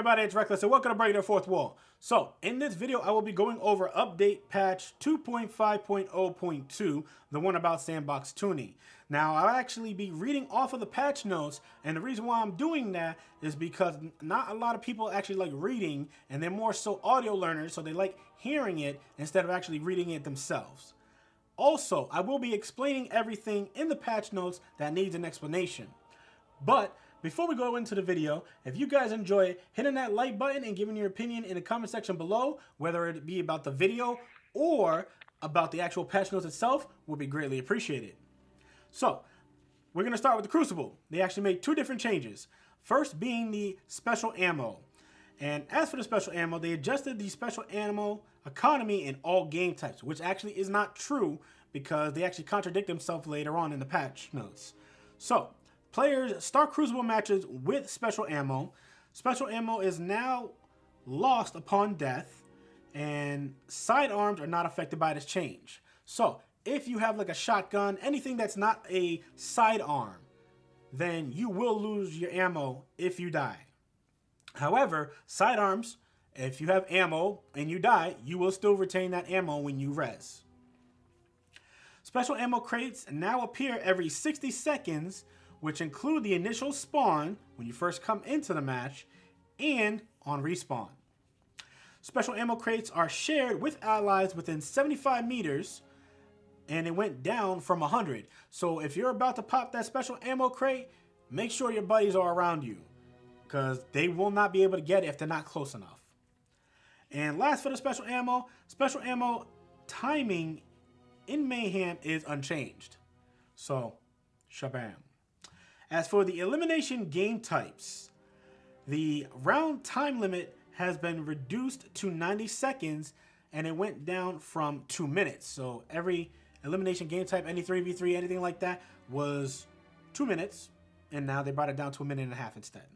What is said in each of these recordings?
everybody, it's Reckless and welcome to Breaking the Fourth Wall. So, in this video, I will be going over update patch 2.5.0.2, the one about sandbox tuning. Now, I'll actually be reading off of the patch notes, and the reason why I'm doing that is because not a lot of people actually like reading, and they're more so audio learners, so they like hearing it instead of actually reading it themselves. Also, I will be explaining everything in the patch notes that needs an explanation. But before we go into the video, if you guys enjoy it, hitting that like button and giving your opinion in the comment section below, whether it be about the video or about the actual patch notes itself, would be greatly appreciated. So, we're going to start with the Crucible. They actually made two different changes. First being the special ammo. And as for the special ammo, they adjusted the special ammo economy in all game types, which actually is not true because they actually contradict themselves later on in the patch notes. So, players start Crucible matches with special ammo. Special ammo is now lost upon death, and sidearms are not affected by this change. So, if you have like a shotgun, anything that's not a sidearm, then you will lose your ammo if you die. However, sidearms, if you have ammo and you die, you will still retain that ammo when you res. Special ammo crates now appear every 60 seconds, which include the initial spawn when you first come into the match and on respawn. Special ammo crates are shared with allies within 75 meters, and it went down from 100. So if you're about to pop that special ammo crate, make sure your buddies are around you, because they will not be able to get it if they're not close enough. And last for the special ammo timing in Mayhem is unchanged. So, shabam. As for the elimination game types, the round time limit has been reduced to 90 seconds, and it went down from 2 minutes. So every elimination game type, any 3v3, anything like that, was 2 minutes, and now they brought it down to 1.5 minutes instead.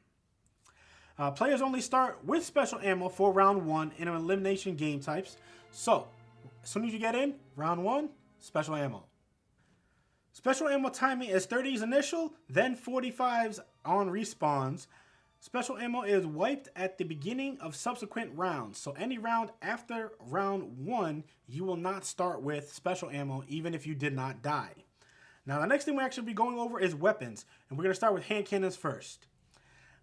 Players only start with special ammo for round 1 in elimination game types. So, as soon as you get in, round 1, special ammo. Special ammo timing is 30s initial, then 45s on respawns. Special ammo is wiped at the beginning of subsequent rounds. So any round after round 1, you will not start with special ammo even if you did not die. Now the next thing we'll actually be going over is weapons. And we're going to start with hand cannons first.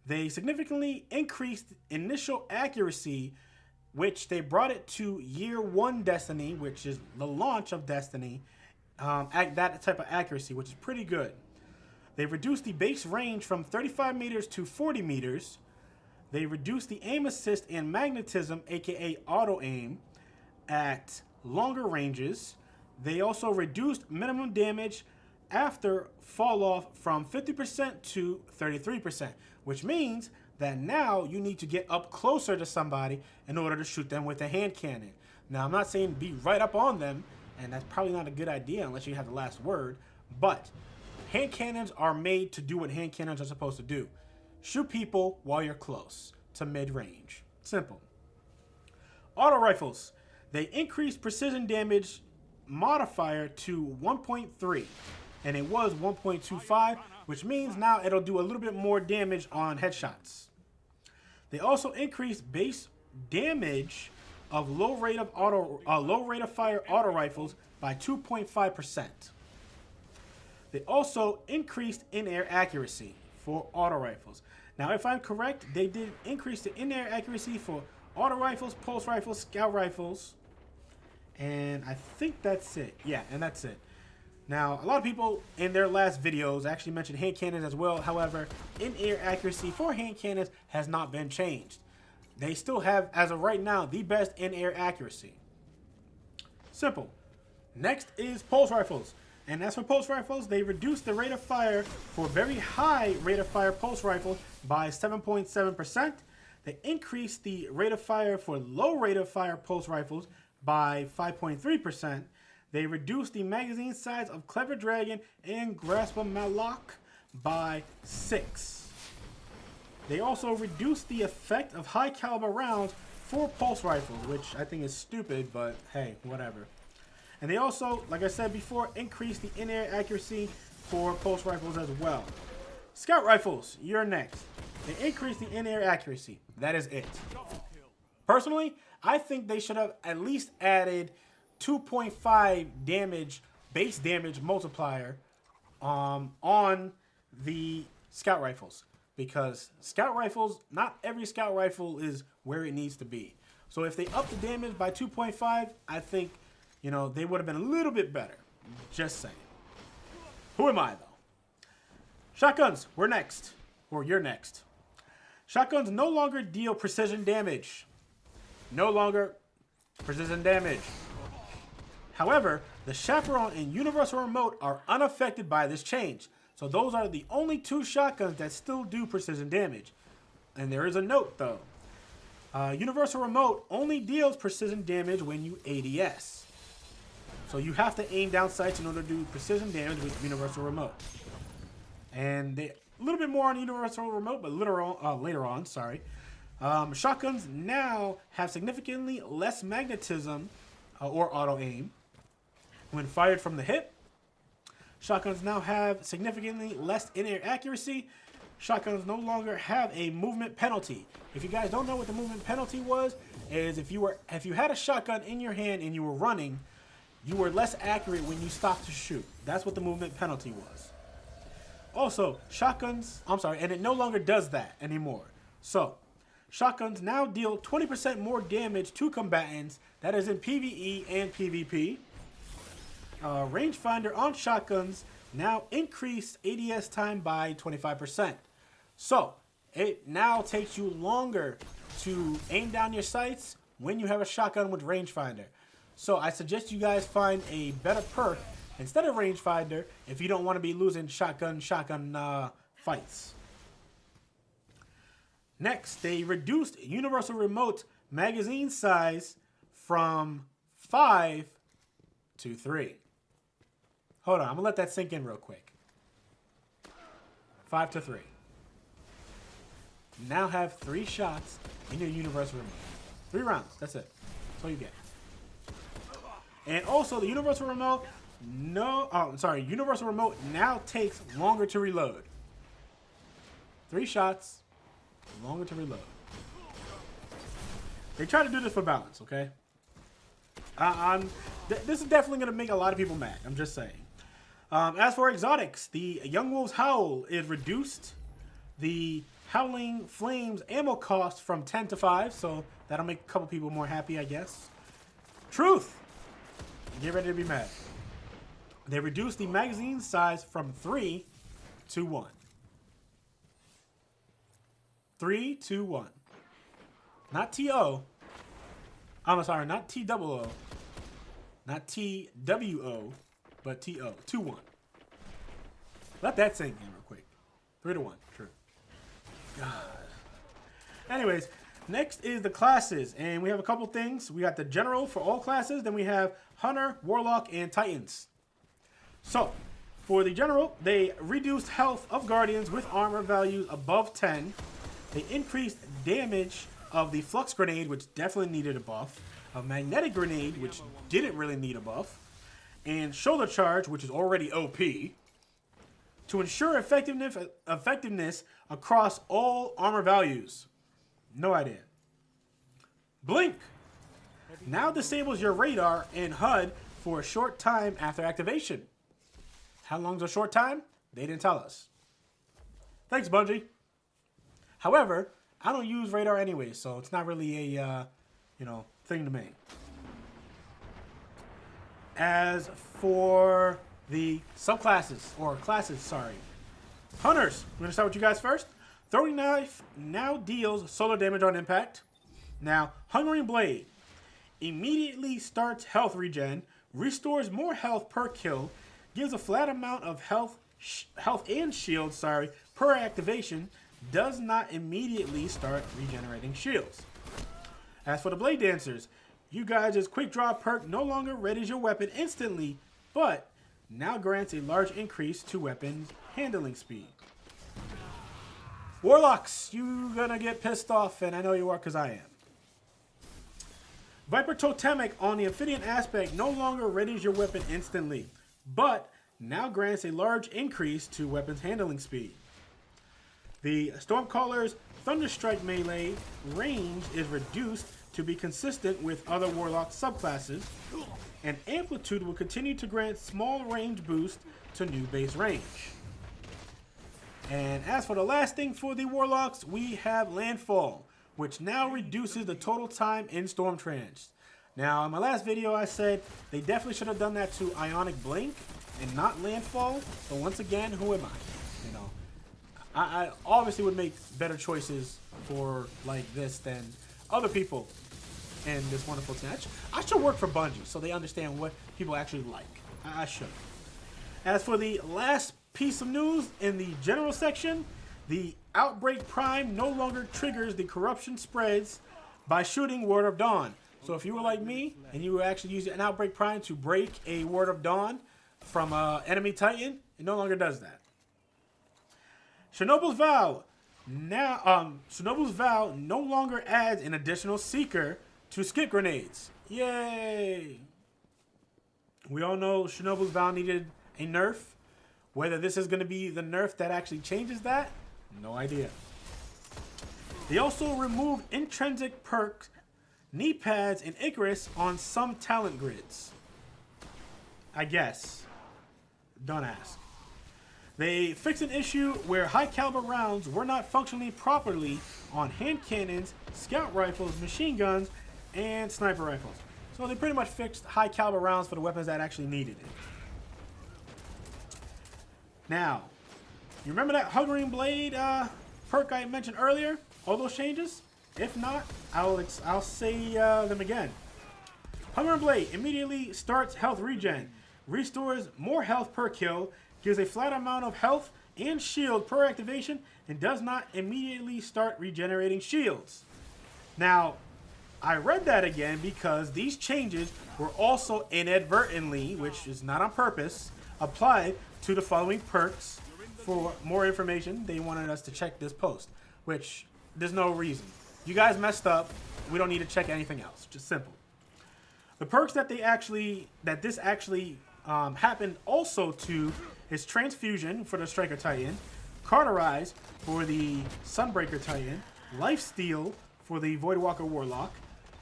They significantly increased initial accuracy, which they brought it to year 1 Destiny, which is the launch of Destiny. At that type of accuracy, which is pretty good. They reduced the base range from 35 meters to 40 meters. They reduced the aim assist and magnetism, aka auto aim, at longer ranges. They also reduced minimum damage after fall off from 50% to 33%, which means that now you need to get up closer to somebody in order to shoot them with a hand cannon. Now, I'm not saying be right up on them, and that's probably not a good idea unless you have the last word. But hand cannons are made to do what hand cannons are supposed to do. Shoot people while you're close to mid-range. Simple. Auto rifles. They increased precision damage modifier to 1.3. And it was 1.25, which means now it'll do a little bit more damage on headshots. They also increased base damage of low rate of fire auto rifles by 2.5%. They also increased in-air accuracy for auto rifles. Now, if I'm correct, they did increase the in-air accuracy for auto rifles, pulse rifles, scout rifles, and I think that's it. Yeah, and that's it. Now, a lot of people in their last videos actually mentioned hand cannons as well. However, in-air accuracy for hand cannons has not been changed. They still have, as of right now, the best in-air accuracy. Simple. Next is pulse rifles. And as for pulse rifles, they reduced the rate of fire for very high rate of fire pulse rifles by 7.7%. They increased the rate of fire for low rate of fire pulse rifles by 5.3%. They reduced the magazine size of Clever Dragon and Graspa Malak by 6. They also reduced the effect of high caliber rounds for pulse rifles, which I think is stupid, but hey, whatever. And they also, like I said before, increased the in-air accuracy for pulse rifles as well. Scout rifles, you're next. They increase the in-air accuracy. That is it. Personally, I think they should have at least added 2.5 damage, base damage multiplier on the scout rifles. Because scout rifles, not every scout rifle is where it needs to be. So if they up the damage by 2.5, I think, you know, they would have been a little bit better. Just saying. Who am I, though? Shotguns, we're next. Or you're next. Shotguns no longer deal precision damage. No longer precision damage. However, the Chaperone and Universal Remote are unaffected by this change. So those are the only two shotguns that still do precision damage. And there is a note, though. Universal Remote only deals precision damage when you ADS. So you have to aim down sights in order to do precision damage with Universal Remote. And a little bit more on Universal Remote, but later on, shotguns now have significantly less magnetism or auto aim when fired from the hip. Shotguns now have significantly less in-air accuracy. Shotguns no longer have a movement penalty. If you guys don't know what the movement penalty was, is if you had a shotgun in your hand and you were running, you were less accurate when you stopped to shoot. That's what the movement penalty was. Also, shotguns, and it no longer does that anymore. So, shotguns now deal 20% more damage to combatants. That is in PvE and PvP. Rangefinder on shotguns now increased ADS time by 25%. So, it now takes you longer to aim down your sights when you have a shotgun with rangefinder. So, I suggest you guys find a better perk instead of rangefinder if you don't want to be losing shotgun fights. Next, they reduced Universal Remote magazine size from 5 to 3. Hold on, I'm going to let that sink in real quick. 5 to 3. Now have 3 shots in your Universal Remote. 3 rounds, that's it. That's all you get. And also, the Universal Remote, Universal Remote now takes longer to reload. 3 shots, longer to reload. They try to do this for balance, okay? This is definitely going to make a lot of people mad. I'm just saying. As for exotics, the Young Wolf's Howl is reduced. The Howling Flames ammo cost from 10 to 5, so that'll make a couple people more happy, I guess. Truth. Get ready to be mad. They reduced the magazine size from 3 to 1. 3 to 1. Not T-O. I'm sorry, not T-double-O. Not T-W-O, but T-O. 2-1. Let that sink in real quick. 3 to 1. True. God. Anyways, next is the classes. And we have a couple things. We got the General for all classes. Then we have Hunter, Warlock, and Titans. So, for the General, they reduced health of Guardians with armor values above 10. They increased damage of the Flux Grenade, which definitely needed a buff. A Magnetic Grenade, which didn't really need a buff. And Shoulder Charge, which is already OP. To ensure effectiveness across all armor values. No idea. Blink now disables your radar and HUD for a short time after activation. How long's a short time? They didn't tell us. Thanks, Bungie. However, I don't use radar anyway, so it's not really a, thing to me. As for the subclasses, or classes, sorry. Hunters, we're going to start with you guys first. Throwing Knife now deals solar damage on impact. Now, Hungering Blade immediately starts health regen, restores more health per kill, gives a flat amount of health and shield, per activation, does not immediately start regenerating shields. As for the Blade Dancers, you guys' quick draw perk no longer readies your weapon instantly, but now grants a large increase to weapons handling speed. Warlocks, you gonna get pissed off, and I know you are because I am. Viper Totemic on the Amphibian aspect no longer readies your weapon instantly, but now grants a large increase to weapons handling speed. The Stormcaller's Thunderstrike melee range is reduced to be consistent with other Warlock subclasses, and Amplitude will continue to grant small range boost to new base range. And as for the last thing for the Warlocks, we have Landfall, which now reduces the total time in Storm Trance. Now, in my last video, I said they definitely should have done that to Ionic Blink and not Landfall. But once again, who am I? You know, I obviously would make better choices for like this than other people in this wonderful team. I should work for Bungie so they understand what people actually like. I should. As for the last piece of news in the general section, the Outbreak Prime no longer triggers the corruption spreads by shooting Word of Dawn. So if you were like me and you were actually using an Outbreak Prime to break a Word of Dawn from an enemy Titan, it no longer does that. Chernobyl Vow no longer adds an additional seeker to skip grenades. Yay! We all know Chernobyl's Vow needed a nerf. Whether this is going to be the nerf that actually changes that, no idea. They also removed intrinsic perks, knee pads, and Icarus on some talent grids. I guess. Don't ask. They fixed an issue where high caliber rounds were not functioning properly on hand cannons, scout rifles, machine guns, and sniper rifles. So they pretty much fixed high caliber rounds for the weapons that actually needed it. Now, you remember that Hovering Blade perk I mentioned earlier? All those changes? If not, I'll say them again. Hovering Blade immediately starts health regen, restores more health per kill, gives a flat amount of health and shield per activation, and does not immediately start regenerating shields. Now, I read that again because these changes were also inadvertently, which is not on purpose, applied to the following perks. For more information, they wanted us to check this post, which there's no reason. You guys messed up. We don't need to check anything else. Just simple. The perks that this actually happened also to is Transfusion for the Striker Titan, Cauterize for the Sunbreaker Titan, Lifesteal for the Voidwalker Warlock,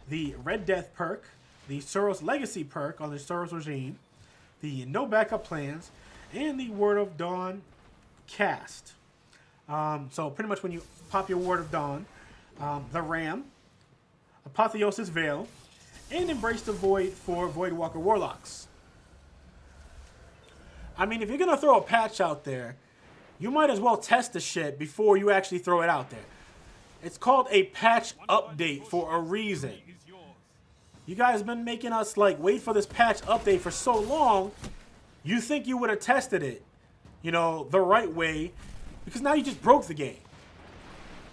the Red Death perk, the Soros Legacy perk on the Soros Regime, the No Backup Plans, and the Word of Dawn cast. So pretty much when you pop your Word of Dawn, the Ram, Apotheosis Veil, and Embrace the Void for Voidwalker Warlocks. I mean, if you're going to throw a patch out there, you might as well test the shit before you actually throw it out there. It's called a patch update for a reason. You guys have been making us like wait for this patch update for so long. You think you would have tested it, you know, the right way, because now you just broke the game.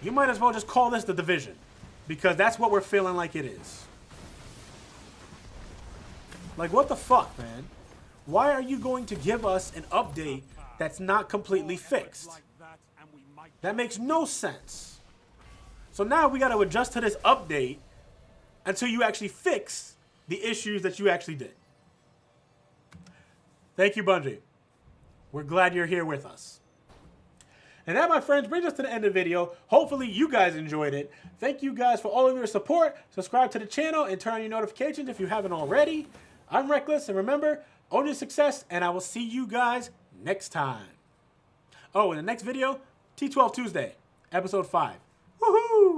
You might as well just call this the Division, because that's what we're feeling like it is. Like, what the fuck, man? Why are you going to give us an update that's not completely fixed? That makes no sense. So now we got to adjust to this update until you actually fix the issues that you actually did. Thank you, Bungie. We're glad you're here with us. And that, my friends, brings us to the end of the video. Hopefully you guys enjoyed it. Thank you guys for all of your support. Subscribe to the channel and turn on your notifications if you haven't already. I'm Reckless, and remember, own your success, and I will see you guys next time. Oh, in the next video, T12 Tuesday, episode 5. Woohoo!